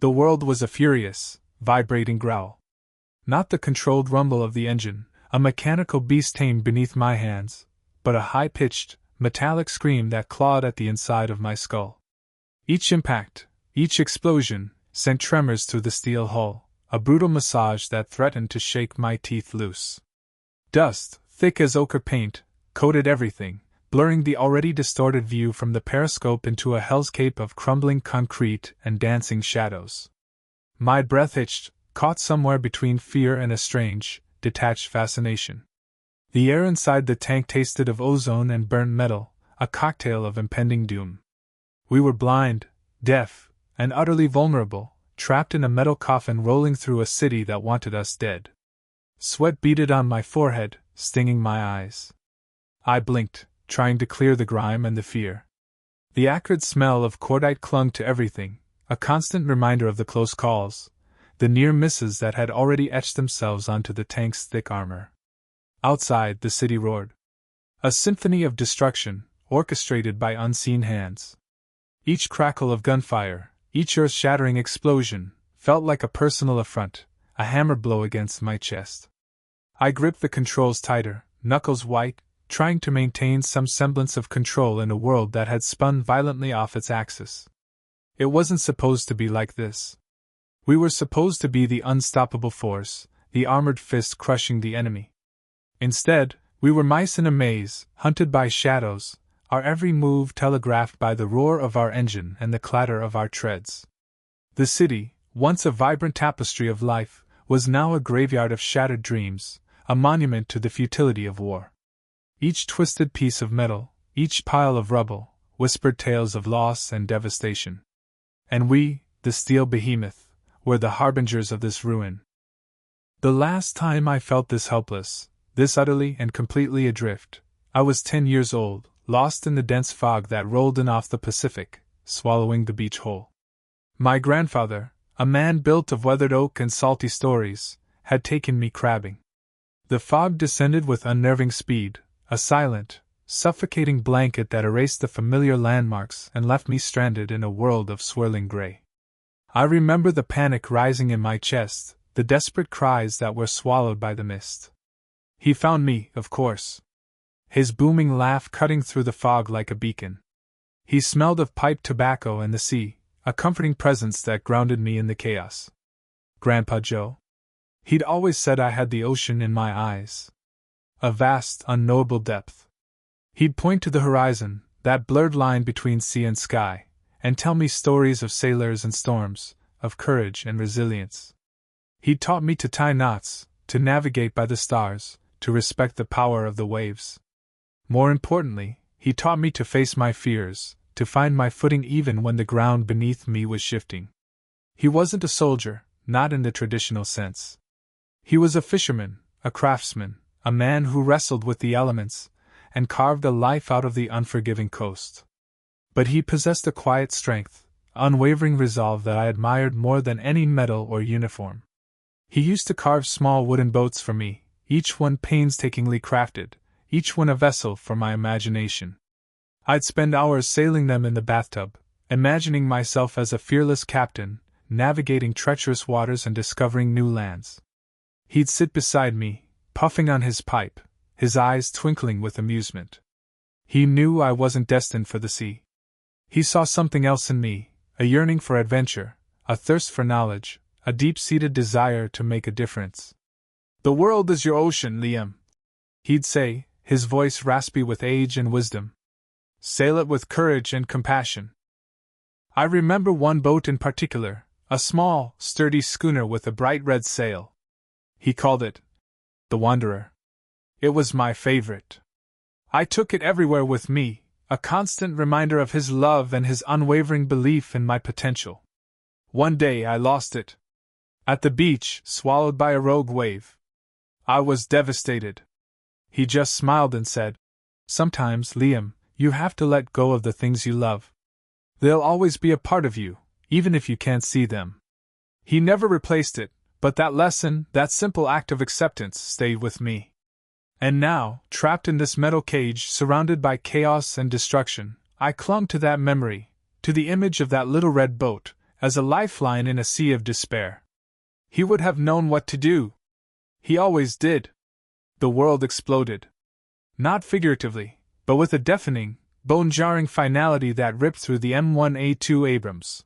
The world was a furious, vibrating growl. Not the controlled rumble of the engine, a mechanical beast tamed beneath my hands, but a high-pitched, metallic scream that clawed at the inside of my skull. Each impact, each explosion, sent tremors through the steel hull, a brutal massage that threatened to shake my teeth loose. Dust, thick as ochre paint, coated everything, blurring the already distorted view from the periscope into a hellscape of crumbling concrete and dancing shadows. My breath hitched, caught somewhere between fear and a strange, detached fascination. The air inside the tank tasted of ozone and burnt metal, a cocktail of impending doom. We were blind, deaf, and utterly vulnerable, trapped in a metal coffin rolling through a city that wanted us dead. Sweat beaded on my forehead, stinging my eyes. I blinked, trying to clear the grime and the fear. The acrid smell of cordite clung to everything, a constant reminder of the close calls, the near misses that had already etched themselves onto the tank's thick armor. Outside, the city roared. A symphony of destruction, orchestrated by unseen hands. Each crackle of gunfire, each earth-shattering explosion, felt like a personal affront, a hammer blow against my chest. I gripped the controls tighter, knuckles white, trying to maintain some semblance of control in a world that had spun violently off its axis. It wasn't supposed to be like this. We were supposed to be the unstoppable force, the armored fist crushing the enemy. Instead, we were mice in a maze, hunted by shadows, our every move telegraphed by the roar of our engine and the clatter of our treads. The city, once a vibrant tapestry of life, was now a graveyard of shattered dreams, a monument to the futility of war. Each twisted piece of metal, each pile of rubble, whispered tales of loss and devastation. And we, the steel behemoth, were the harbingers of this ruin. The last time I felt this helpless, this utterly and completely adrift, I was 10 years old, lost in the dense fog that rolled in off the Pacific, swallowing the beach whole. My grandfather, a man built of weathered oak and salty stories, had taken me crabbing. The fog descended with unnerving speed, a silent, suffocating blanket that erased the familiar landmarks and left me stranded in a world of swirling gray. I remember the panic rising in my chest, the desperate cries that were swallowed by the mist. He found me, of course. His booming laugh cutting through the fog like a beacon. He smelled of pipe tobacco and the sea, a comforting presence that grounded me in the chaos. Grandpa Joe. He'd always said I had the ocean in my eyes. A vast, unknowable depth. He'd point to the horizon, that blurred line between sea and sky, and tell me stories of sailors and storms, of courage and resilience. He'd taught me to tie knots, to navigate by the stars, to respect the power of the waves. More importantly, he taught me to face my fears, to find my footing even when the ground beneath me was shifting. He wasn't a soldier, not in the traditional sense. He was a fisherman, a craftsman, a man who wrestled with the elements, and carved a life out of the unforgiving coast. But he possessed a quiet strength, unwavering resolve that I admired more than any medal or uniform. He used to carve small wooden boats for me, each one painstakingly crafted, each one a vessel for my imagination. I'd spend hours sailing them in the bathtub, imagining myself as a fearless captain, navigating treacherous waters and discovering new lands. He'd sit beside me, puffing on his pipe, his eyes twinkling with amusement. He knew I wasn't destined for the sea. He saw something else in me, a yearning for adventure, a thirst for knowledge, a deep-seated desire to make a difference. "The world is your ocean, Liam," he'd say, his voice raspy with age and wisdom. "Sail it with courage and compassion." I remember one boat in particular, a small, sturdy schooner with a bright red sail. He called it the Wanderer. It was my favorite. I took it everywhere with me, a constant reminder of his love and his unwavering belief in my potential. One day I lost it. At the beach, swallowed by a rogue wave. I was devastated. He just smiled and said, "Sometimes, Liam, you have to let go of the things you love. They'll always be a part of you, even if you can't see them." He never replaced it, but that lesson, that simple act of acceptance, stayed with me. And now, trapped in this metal cage, surrounded by chaos and destruction, I clung to that memory, to the image of that little red boat, as a lifeline in a sea of despair. He would have known what to do. He always did. The world exploded. Not figuratively, but with a deafening, bone-jarring finality that ripped through the M1A2 Abrams.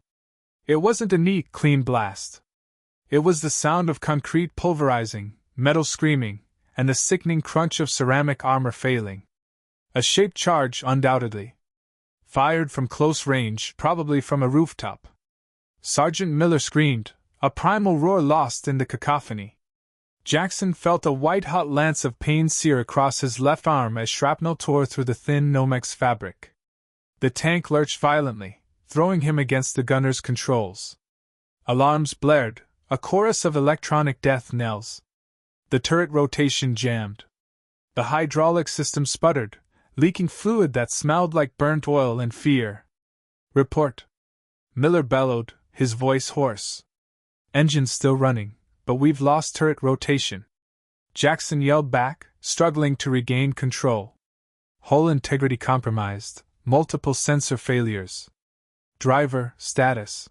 It wasn't a neat, clean blast. It was the sound of concrete pulverizing, metal screaming, and the sickening crunch of ceramic armor failing. A shaped charge, undoubtedly. Fired from close range, probably from a rooftop. Sergeant Miller screamed, a primal roar lost in the cacophony. Jackson felt a white-hot lance of pain sear across his left arm as shrapnel tore through the thin Nomex fabric. The tank lurched violently, throwing him against the gunner's controls. Alarms blared, a chorus of electronic death knells. The turret rotation jammed. The hydraulic system sputtered, leaking fluid that smelled like burnt oil and fear. "Report!" Miller bellowed, his voice hoarse. "Engine's still running, but we've lost turret rotation." Jackson yelled back, struggling to regain control. Hull integrity compromised, multiple sensor failures. Driver, status.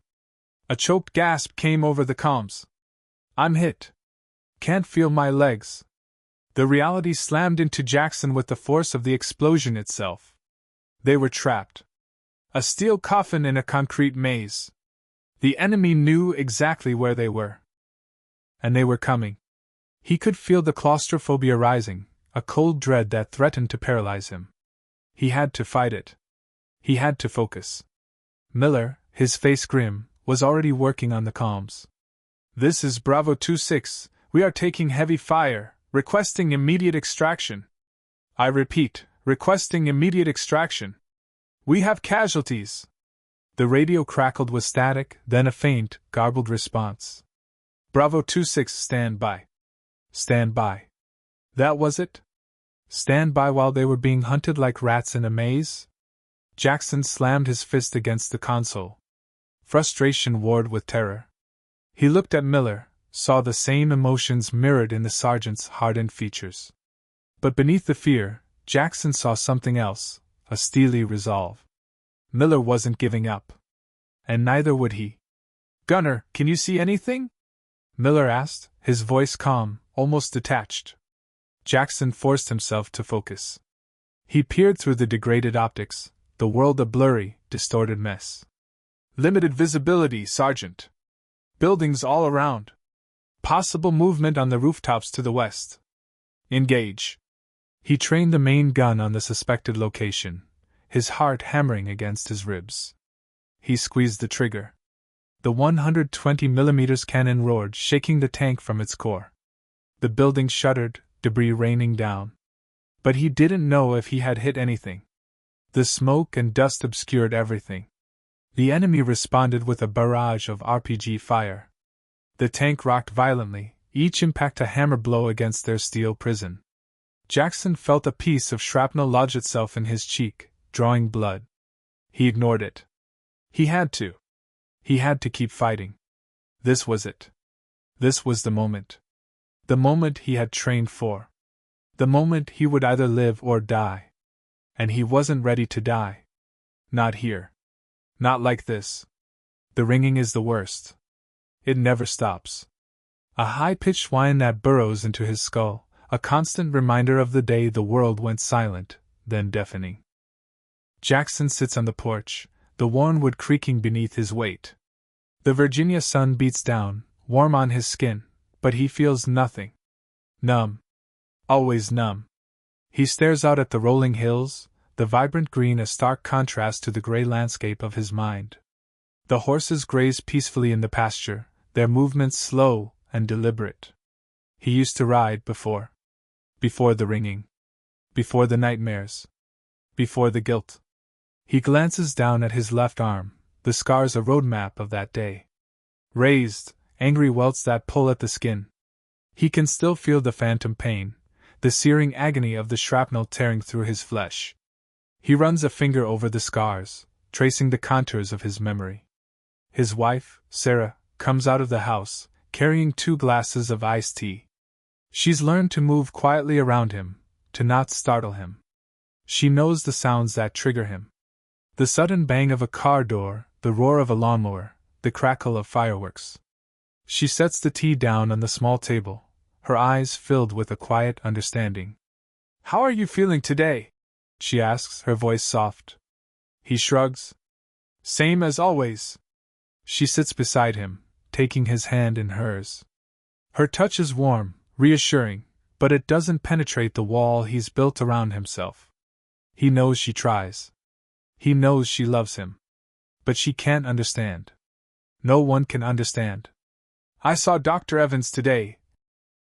A choked gasp came over the comms. "I'm hit. Can't feel my legs." The reality slammed into Jackson with the force of the explosion itself. They were trapped. A steel coffin in a concrete maze. The enemy knew exactly where they were. And they were coming. He could feel the claustrophobia rising, a cold dread that threatened to paralyze him. He had to fight it. He had to focus. Miller, his face grim, was already working on the comms. "This is Bravo 2-6, we are taking heavy fire, requesting immediate extraction. I repeat, requesting immediate extraction. We have casualties." The radio crackled with static, then a faint, garbled response. "Bravo 2-6, stand by. Stand by." That was it? Stand by while they were being hunted like rats in a maze? Jackson slammed his fist against the console. Frustration warred with terror. He looked at Miller, saw the same emotions mirrored in the sergeant's hardened features. But beneath the fear, Jackson saw something else, a steely resolve. Miller wasn't giving up. And neither would he. "Gunner, can you see anything?" Miller asked, his voice calm, almost detached. Jackson forced himself to focus. He peered through the degraded optics, the world a blurry, distorted mess. "Limited visibility, Sergeant. Buildings all around. Possible movement on the rooftops to the west. Engage." He trained the main gun on the suspected location, his heart hammering against his ribs. He squeezed the trigger. The 120mm cannon roared, shaking the tank from its core. The building shuddered, debris raining down. But he didn't know if he had hit anything. The smoke and dust obscured everything. The enemy responded with a barrage of RPG fire. The tank rocked violently, each impact a hammer blow against their steel prison. Jackson felt a piece of shrapnel lodge itself in his cheek, drawing blood. He ignored it. He had to. He had to keep fighting. This was it. This was the moment. The moment he had trained for. The moment he would either live or die. And he wasn't ready to die. Not here. Not like this. The ringing is the worst. It never stops. A high-pitched whine that burrows into his skull, a constant reminder of the day the world went silent, then deafening. Jackson sits on the porch, the worn wood creaking beneath his weight. The Virginia sun beats down, warm on his skin, but he feels nothing. Numb. Always numb. He stares out at the rolling hills, the vibrant green a stark contrast to the gray landscape of his mind. The horses graze peacefully in the pasture, their movements slow and deliberate. He used to ride before. Before the ringing. Before the nightmares. Before the guilt. He glances down at his left arm, the scars a roadmap of that day. Raised, angry welts that pull at the skin. He can still feel the phantom pain, the searing agony of the shrapnel tearing through his flesh. He runs a finger over the scars, tracing the contours of his memory. His wife, Sarah, comes out of the house, carrying 2 glasses of iced tea. She's learned to move quietly around him, to not startle him. She knows the sounds that trigger him. The sudden bang of a car door, the roar of a lawnmower, the crackle of fireworks. She sets the tea down on the small table, her eyes filled with a quiet understanding. "How are you feeling today?" she asks, her voice soft. He shrugs. "Same as always." She sits beside him, taking his hand in hers. Her touch is warm, reassuring, but it doesn't penetrate the wall he's built around himself. He knows she tries. He knows she loves him. But she can't understand. No one can understand. "I saw Dr. Evans today,"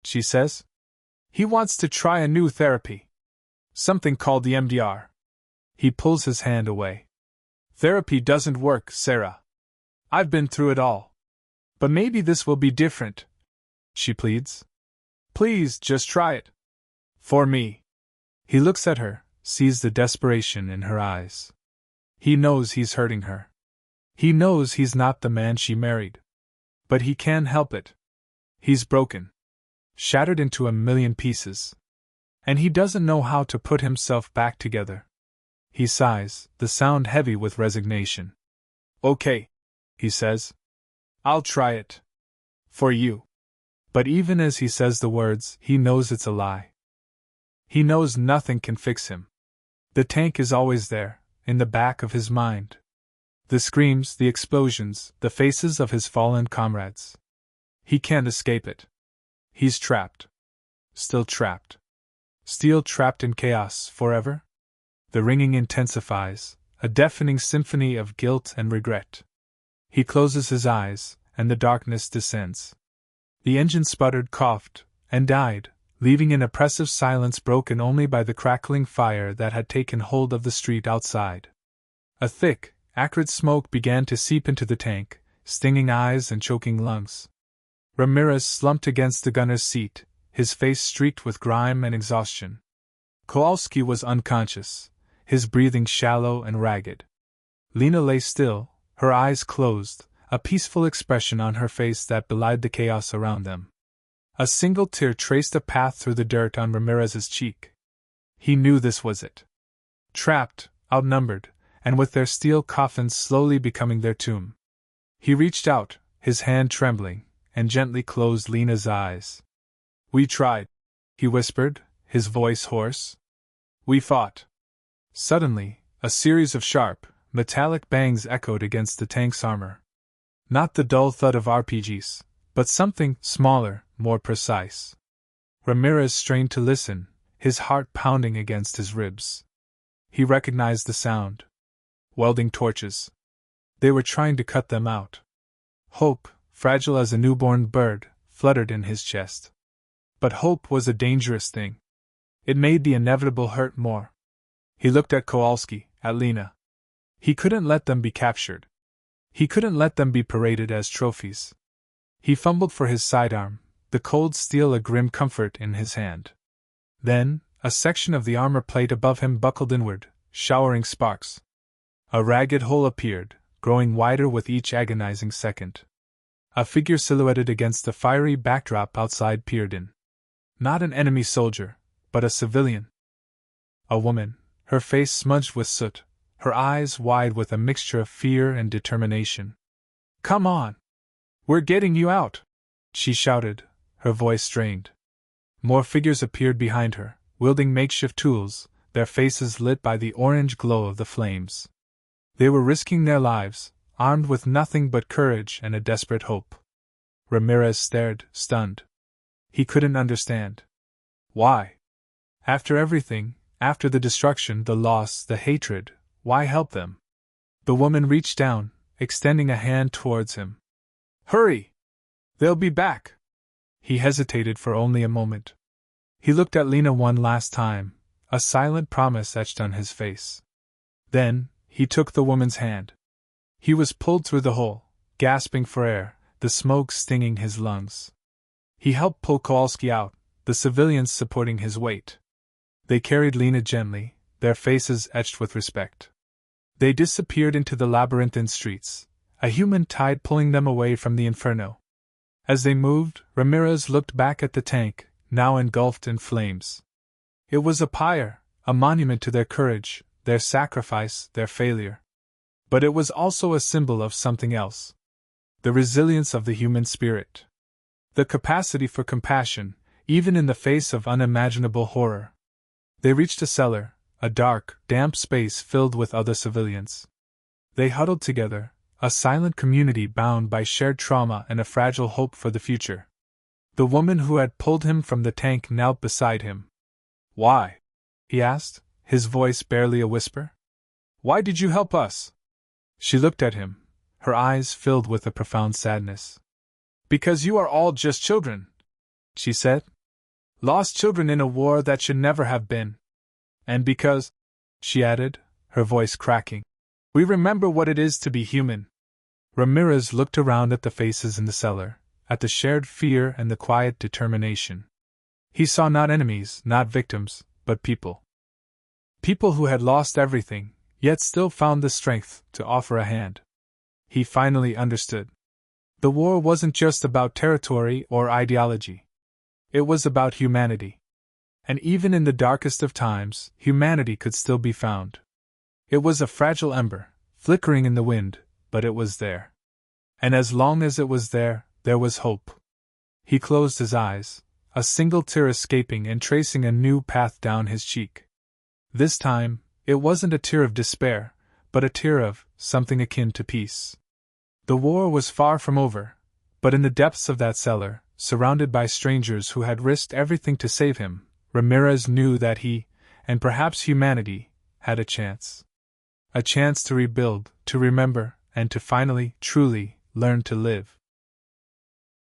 she says. "He wants to try a new therapy. Something called the MDR." He pulls his hand away. "Therapy doesn't work, Sarah. I've been through it all. But maybe this will be different," she pleads. "Please, just try it. For me." He looks at her, sees the desperation in her eyes. He knows he's hurting her. He knows he's not the man she married. But he can't help it. He's broken. Shattered into a million pieces. And he doesn't know how to put himself back together. He sighs, the sound heavy with resignation. "Okay," he says. "I'll try it. For you." But even as he says the words, he knows it's a lie. He knows nothing can fix him. The tank is always there, in the back of his mind. The screams, the explosions, the faces of his fallen comrades. He can't escape it. He's trapped. Still trapped. Still trapped in chaos forever? The ringing intensifies, a deafening symphony of guilt and regret. He closes his eyes, and the darkness descends. The engine sputtered, coughed, and died, leaving an oppressive silence broken only by the crackling fire that had taken hold of the street outside. A thick, acrid smoke began to seep into the tank, stinging eyes and choking lungs. Ramirez slumped against the gunner's seat, his face streaked with grime and exhaustion. Kowalski was unconscious, his breathing shallow and ragged. Lena lay still, her eyes closed, a peaceful expression on her face that belied the chaos around them. A single tear traced a path through the dirt on Ramirez's cheek. He knew this was it. Trapped, outnumbered, and with their steel coffins slowly becoming their tomb. He reached out, his hand trembling, and gently closed Lena's eyes. "We tried," he whispered, his voice hoarse. "We fought." Suddenly, a series of sharp, metallic bangs echoed against the tank's armor. Not the dull thud of RPGs, but something smaller, more precise. Ramirez strained to listen, his heart pounding against his ribs. He recognized the sound. Welding torches. They were trying to cut them out. Hope, fragile as a newborn bird, fluttered in his chest. But hope was a dangerous thing. It made the inevitable hurt more. He looked at Kowalski, at Lena. He couldn't let them be captured. He couldn't let them be paraded as trophies. He fumbled for his sidearm, the cold steel a grim comfort in his hand. Then, a section of the armor plate above him buckled inward, showering sparks. A ragged hole appeared, growing wider with each agonizing second. A figure silhouetted against the fiery backdrop outside peered in. Not an enemy soldier, but a civilian. A woman, her face smudged with soot, her eyes wide with a mixture of fear and determination. "Come on! We're getting you out!" she shouted, her voice strained. More figures appeared behind her, wielding makeshift tools, their faces lit by the orange glow of the flames. They were risking their lives, armed with nothing but courage and a desperate hope. Ramirez stared, stunned. He couldn't understand. Why? After everything, after the destruction, the loss, the hatred, why help them? The woman reached down, extending a hand towards him. "Hurry! They'll be back!" He hesitated for only a moment. He looked at Lena one last time, a silent promise etched on his face. Then, he took the woman's hand. He was pulled through the hole, gasping for air, the smoke stinging his lungs. He helped pull Kowalski out, the civilians supporting his weight. They carried Lena gently, their faces etched with respect. They disappeared into the labyrinthine streets, a human tide pulling them away from the inferno. As they moved, Ramirez looked back at the tank, now engulfed in flames. It was a pyre, a monument to their courage, their sacrifice, their failure. But it was also a symbol of something else. the resilience of the human spirit. The capacity for compassion, even in the face of unimaginable horror. They reached a cellar, a dark, damp space filled with other civilians. They huddled together, a silent community bound by shared trauma and a fragile hope for the future. The woman who had pulled him from the tank knelt beside him. "Why?" he asked, his voice barely a whisper. "Why did you help us?" She looked at him, her eyes filled with a profound sadness. "Because you are all just children," she said. "Lost children in a war that should never have been. And because," she added, her voice cracking, "we remember what it is to be human." Ramirez looked around at the faces in the cellar, at the shared fear and the quiet determination. He saw not enemies, not victims, but people. People who had lost everything, yet still found the strength to offer a hand. He finally understood. The war wasn't just about territory or ideology. It was about humanity. And even in the darkest of times, humanity could still be found. It was a fragile ember, flickering in the wind, but it was there. And as long as it was there was hope. He closed his eyes, a single tear escaping and tracing a new path down his cheek. This time, it wasn't a tear of despair, but a tear of something akin to peace. The war was far from over, but in the depths of that cellar, surrounded by strangers who had risked everything to save him, Ramirez knew that he, and perhaps humanity, had a chance. A chance to rebuild, to remember, and to finally, truly, learn to live.